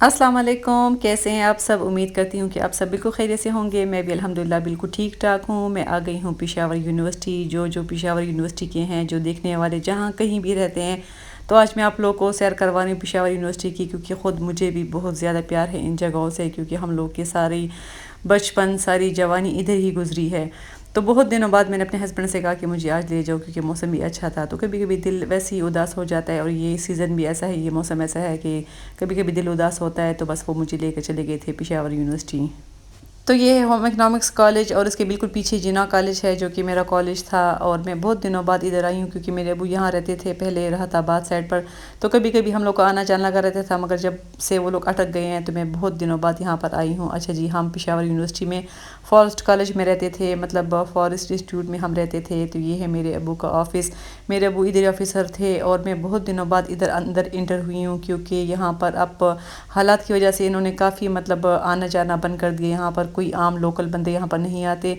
अस्सलाम वालेकुम, कैसे हैं आप सब। उम्मीद करती हूँ कि आप सब बिल्कुल खैरियत से होंगे। मैं भी अल्हम्दुलिल्लाह बिल्कुल ठीक ठाक हूँ। मैं आ गई हूँ पेशावर यूनिवर्सिटी। जो पेशावर यूनिवर्सिटी के हैं, जो देखने वाले जहाँ कहीं भी रहते हैं, तो आज मैं आप लोगों को सैर करवा रही हूँ पेशावर यूनिवर्सिटी की, क्योंकि ख़ुद मुझे भी बहुत ज़्यादा प्यार है इन जगहों से, क्योंकि हम लोग की सारी बचपन सारी जवानी इधर ही गुजरी है। तो बहुत दिनों बाद मैंने अपने हस्बैंड से कहा कि मुझे आज ले जाओ, क्योंकि मौसम भी अच्छा था। तो कभी कभी दिल वैसे ही उदास हो जाता है, और ये सीज़न भी ऐसा है, ये मौसम ऐसा है कि कभी कभी दिल उदास होता है। तो बस वो मुझे लेकर चले गए थे पेशावर यूनिवर्सिटी। तो ये है होम इकोनॉमिक्स कॉलेज, और इसके बिल्कुल पीछे जिना कॉलेज है, जो कि मेरा कॉलेज था। और मैं बहुत दिनों बाद इधर आई हूँ, क्योंकि मेरे अबू यहाँ रहते थे पहले रहताबाद साइड पर। तो कभी कभी हम लोग का आना जाना लगा रहता था, मगर जब से वो लोग अटक गए हैं तो मैं बहुत दिनों बाद यहाँ पर आई हूँ। अच्छा जी, हम पेशावर यूनिवर्सिटी में फॉरेस्ट कॉलेज में रहते थे, मतलब फॉरेस्ट इंस्टीट्यूट में हम रहते थे। तो ये है मेरे अबू का ऑफ़िस। मेरे अबू इधर ऑफिसर थे, और मैं बहुत दिनों बाद इधर अंदर इंटर हुई हूँ, क्योंकि यहाँ पर अब हालात की वजह से इन्होंने काफ़ी मतलब आना जाना बंद कर दिया। यहाँ पर कोई आम लोकल बंदे यहाँ पर नहीं आते।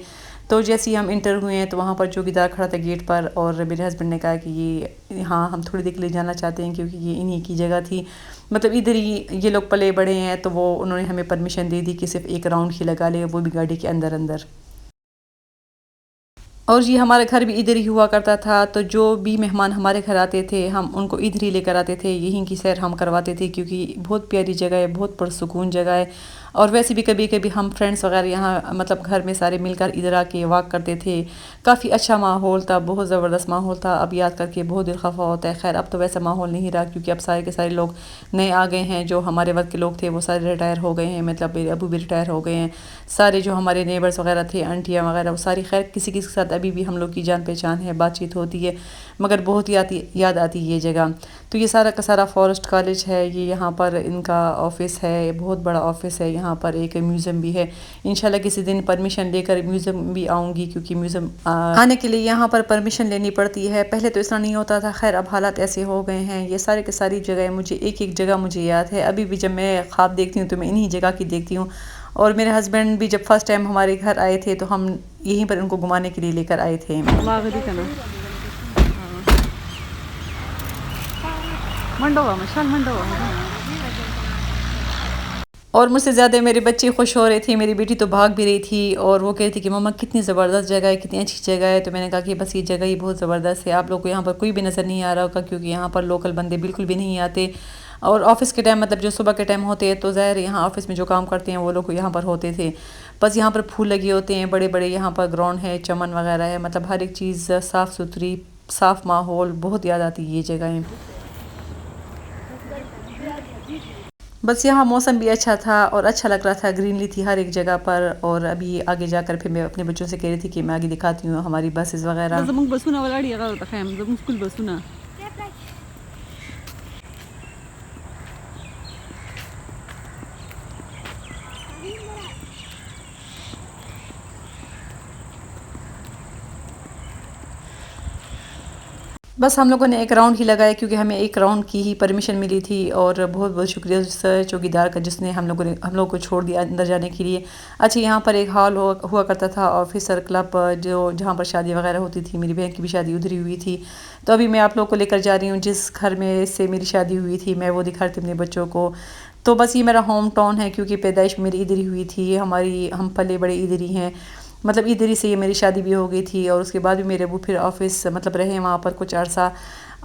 तो जैसे ही हम इंटर हुए हैं, तो वहाँ पर चौकीदार खड़ा था गेट पर, और मेरे हस्बैंड ने कहा कि ये हाँ, हम थोड़ी देर के लिए जाना चाहते हैं, क्योंकि ये इन्हीं की जगह थी, मतलब इधर ही ये लोग पले बड़े हैं। तो वो उन्होंने हमें परमिशन दे दी कि सिर्फ एक राउंड ही लगा ले, वो भी गाड़ी के अंदर अंदर। और ये हमारा घर भी इधर ही हुआ करता था। तो जो भी मेहमान हमारे घर आते थे, हम उनको इधर ही लेकर आते थे, यहीं की सैर हम करवाते थे, क्योंकि बहुत प्यारी जगह है, बहुत पुरसुकून जगह है। और वैसे भी कभी कभी हम फ्रेंड्स वगैरह यहाँ मतलब घर में सारे मिलकर इधर आके वॉक करते थे। काफ़ी अच्छा माहौल था, बहुत ज़बरदस्त माहौल था। अब याद करके बहुत दिल खफा होता है। खैर, अब तो वैसा माहौल नहीं रहा, क्योंकि अब सारे के सारे लोग नए आ गए हैं। जो हमारे वक्त के लोग थे वो सारे रिटायर हो गए हैं, मतलब मेरे अबू भी रिटायर हो गए हैं। सारे जो हमारे नेबर्स वगैरह थे, आंटियाँ वगैरह, वो सारी खैर किसी किसी के साथ अभी भी हम लोग की जान पहचान है, बातचीत होती है, मगर बहुत याद आती है ये जगह। तो ये सारा का सारा फॉरेस्ट कॉलेज है। ये यहाँ पर इनका ऑफिस है, बहुत बड़ा ऑफिस है। यहाँ पर एक म्यूज़ियम भी है। इंशाल्लाह किसी दिन परमिशन लेकर म्यूज़ियम भी आऊँगी, क्योंकि म्यूज़ियम आने के लिए यहाँ पर परमिशन लेनी पड़ती है। पहले तो इतना नहीं होता था। खैर, अब हालात ऐसे हो गए हैं। ये सारे के सारी जगह मुझे एक एक जगह मुझे याद है। अभी भी जब मैं ख्वाब देखती हूँ तो मैं इन्हीं जगह की देखती हूँ। और मेरे हस्बैंड भी जब फर्स्ट टाइम हमारे घर आए थे, तो हम यहीं पर उनको घुमाने के लिए लेकर आए थे। और मुझसे ज़्यादा मेरे बच्चे खुश हो रहे थे। मेरी बेटी तो भाग भी रही थी, और वो कह रही थी कि मम्मा कितनी ज़बरदस्त जगह है, कितनी अच्छी जगह है। तो मैंने कहा कि बस ये जगह ही बहुत ज़बरदस्त है। आप लोग को यहाँ पर कोई भी नज़र नहीं आ रहा होगा, क्योंकि यहाँ पर लोकल बंदे बिल्कुल भी नहीं आते। और ऑफ़िस के टाइम, मतलब जो सुबह के टाइम होते हैं, तो ज़ाहिर यहाँ ऑफ़िस में जो काम करते हैं वो लोग यहाँ पर होते थे। बस यहाँ पर फूल लगे होते हैं बड़े बड़े, यहाँ पर ग्राउंड है, चमन वगैरह है, मतलब हर एक चीज़ साफ़ सुथरी, साफ़ माहौल, बहुत याद आती है ये जगहें। बस यहाँ मौसम भी अच्छा था, और अच्छा लग रहा था, ग्रीनरी थी हर एक जगह पर। और अभी आगे जाकर फिर मैं अपने बच्चों से कह रही थी कि मैं आगे दिखाती हूँ हमारी बसेस वगैरह। बस हम लोगों ने एक राउंड ही लगाया, क्योंकि हमें एक राउंड की ही परमिशन मिली थी। और बहुत बहुत शुक्रिया उस चौकीदार का, जिसने हम लोगों को छोड़ दिया अंदर जाने के लिए। अच्छा, यहाँ पर एक हॉल हुआ करता था, ऑफिसर क्लब, जो जहाँ पर शादी वगैरह होती थी। मेरी बहन की भी शादी उधर ही हुई थी। तो अभी मैं आप लोग को लेकर जा रही हूँ जिस घर में से मेरी शादी हुई थी, मैं वो दिखा रही थी अपने बच्चों को। तो बस ये मेरा होम टाउन है, क्योंकि पैदाइश मेरी इधर ही हुई थी। हम पले बड़े इधर ही हैं, मतलब इधर ही से ये मेरी शादी भी हो गई थी। और उसके बाद भी मेरे अबू फिर ऑफिस मतलब रहे वहाँ पर कुछ अरसा,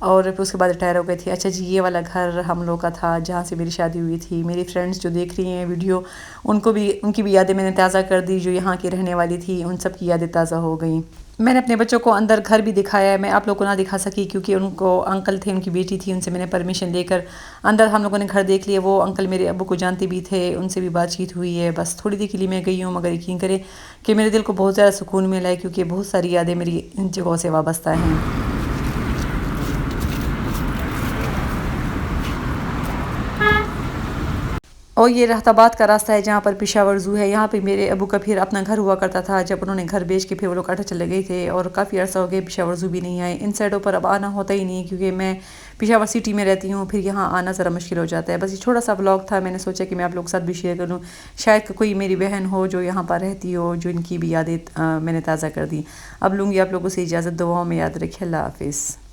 और फिर उसके बाद रिटायर हो गए थे। अच्छा जी, ये वाला घर हम लोग का था, जहाँ से मेरी शादी हुई थी। मेरी फ्रेंड्स जो देख रही हैं वीडियो, उनकी भी यादें मैंने ताज़ा कर दी। जो यहाँ की रहने वाली थी, उन सब की यादें ताज़ा हो गई। मैंने अपने बच्चों को अंदर घर भी दिखाया है। मैं आप लोगों को ना दिखा सकी, क्योंकि उनको अंकल थे, उनकी बेटी थी, उनसे मैंने परमिशन लेकर अंदर हम लोगों ने घर देख लिया। वो अंकल मेरे अब्बू को जानते भी थे, उनसे भी बातचीत हुई है। बस थोड़ी देर के लिए मैं गई हूँ, मगर यकीन करें कि मेरे दिल को बहुत ज़्यादा सुकून मिला है, क्योंकि बहुत सारी यादें मेरी इन जगहों से वाबस्ता हैं। और ये रहताबाद का रास्ता है, जहाँ पर पेशावर ज़ू है। यहाँ पे मेरे अबू का फिर अपना घर हुआ करता था। जब उन्होंने घर बेच के फिर वो लोग अटक चले गए थे, और काफ़ी अर्सा हो गया पेशावर ज़ू भी नहीं आए। इन साइडों पर अब आना होता ही नहीं, क्योंकि मैं पेशावर सिटी में रहती हूँ, फिर यहाँ आना ज़रा मुश्किल हो जाता है। बस ये छोटा सा व्लॉग था, मैंने सोचा कि मैं आप लोग के साथ भी शेयर करूँ। शायद कोई मेरी बहन हो जो यहाँ पर रहती हो, जो इनकी भी यादें मैंने ताज़ा कर दी। अब लूँगी आप लोगों से इजाज़त, दुआओं में याद रखिए। अल्लाह हाफ़िज़।